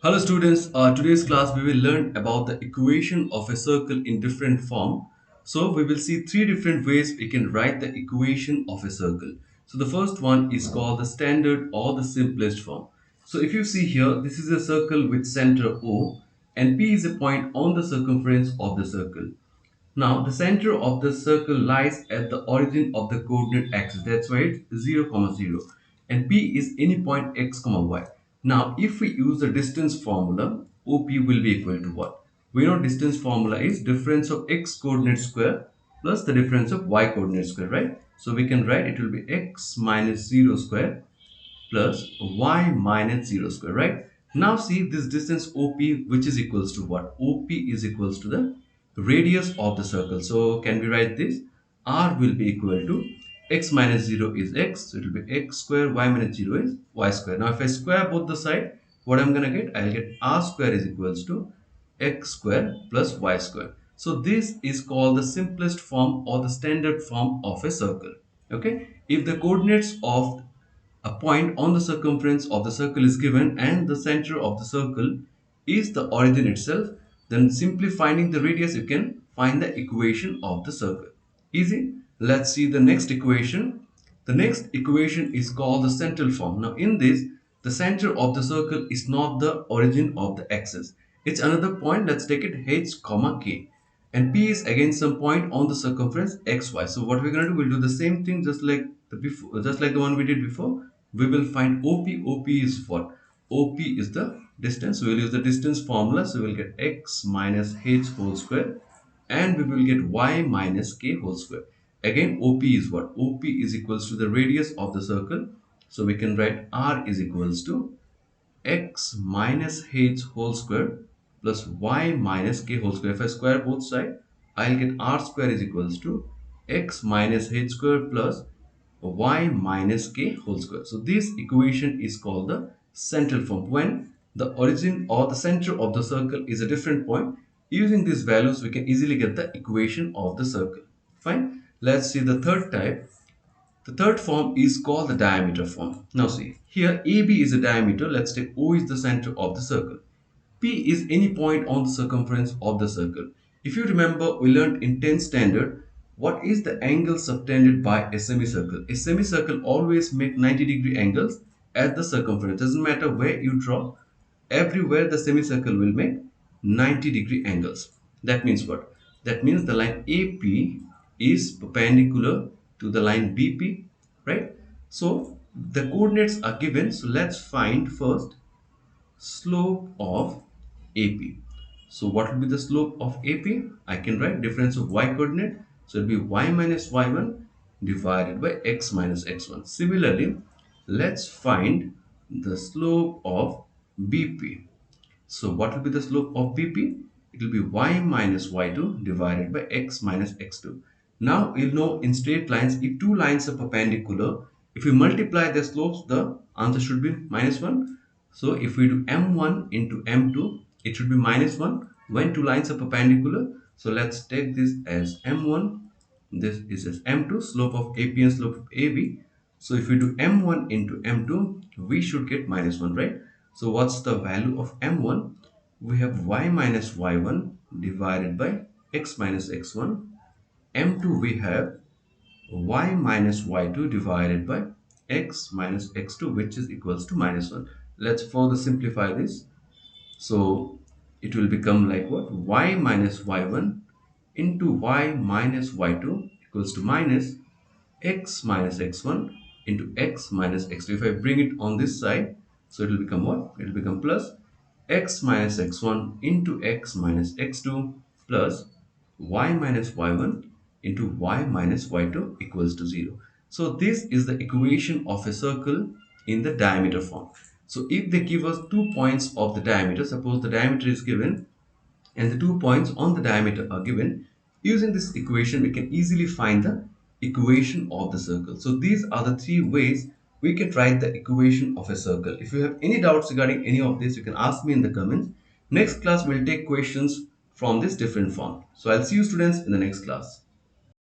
Hello students, today's class we will learn about the equation of a circle in different form. So we will see three different ways we can write the equation of a circle. So the first one is called the standard or the simplest form. So if you see here, this is a circle with center O and P is a point on the circumference of the circle. Now, the center of the circle lies at the origin of the coordinate axis. That's why it's 0, comma 0. And P is any point x, comma y. Now, if we use the distance formula, OP will be equal to what? We know distance formula is difference of x coordinate square plus the difference of y coordinate square, right? So we can write it will be x minus 0 square plus y minus 0 square, right? Now see this distance OP, which is equals to what? OP is equals to the radius of the circle. So can we write this? R will be equal to x minus 0 is x. So it will be x square, y minus 0 is y square. Now if I square both the side, what I'm going to get? I'll get R square is equals to x square plus y square. So this is called the simplest form or the standard form of a circle. Okay. If the coordinates of a point on the circumference of the circle is given and the center of the circle is the origin itself, then simply finding the radius you can find the equation of the circle. Easy. Let's see the next equation. The next equation is called the central form. Now in this, the center of the circle is not the origin of the axis. It's another point. Let's take it h comma k, and P is again some point on the circumference xy. So what we're going to do, we'll do the same thing just like the before, just like the one we did before. We will find OP. OP is what? OP is the distance. So we'll use the distance formula. So we'll get x minus h whole square and we will get y minus k whole square. Again, OP is what? OP is equals to the radius of the circle. So we can write R is equals to x minus h whole square plus y minus k whole square. If I square both sides, I'll get r square is equals to x minus h square plus y minus k whole square. So this equation is called the central form. When the origin or the center of the circle is a different point, using these values we can easily get the equation of the circle. Fine. Let's see the third type. The third form is called the diameter form. Now see, here AB is a diameter. Let's take O is the center of the circle. P is any point on the circumference of the circle. If you remember, we learned in 10th standard, what is the angle subtended by a semicircle? A semicircle always make 90-degree angles at the circumference. Doesn't matter where you draw, everywhere the semicircle will make 90-degree angles. That means what? That means the line AP is perpendicular to the line BP, right? So the coordinates are given. So let's find first slope of AP. So what will be the slope of AP? I can write difference of y coordinate. So it will be y minus y1 divided by x minus x1. Similarly, let's find the slope of BP. So what will be the slope of BP? It will be y minus y2 divided by x minus x2. Now you'll know in straight lines, if two lines are perpendicular, if we multiply their slopes, the answer should be minus 1. So if we do m1 into m2, it should be minus 1 when two lines are perpendicular. So let's take this as m1. This is as m2, slope of AP and slope of AB. So if we do m1 into m2, we should get minus 1, right? So what's the value of m1? We have y minus y1 divided by x minus x1. m2 we have y minus y2 divided by x minus x2, which is equals to minus 1. Let's further simplify this. So it will become like what? Y minus y1 into y minus y2 equals to minus x minus x1 into x minus x2. If I bring it on this side, so it will become what? It will become plus x minus x1 into x minus x2 plus y minus y1 into y minus y2 equals to 0. So this is the equation of a circle in the diameter form. So if they give us 2 points of the diameter, suppose the diameter is given and the 2 points on the diameter are given, using this equation we can easily find the equation of the circle. So these are the three ways we can write the equation of a circle. If you have any doubts regarding any of this, you can ask me in the comments. Next class we'll take questions from this different form. So I'll see you students in the next class.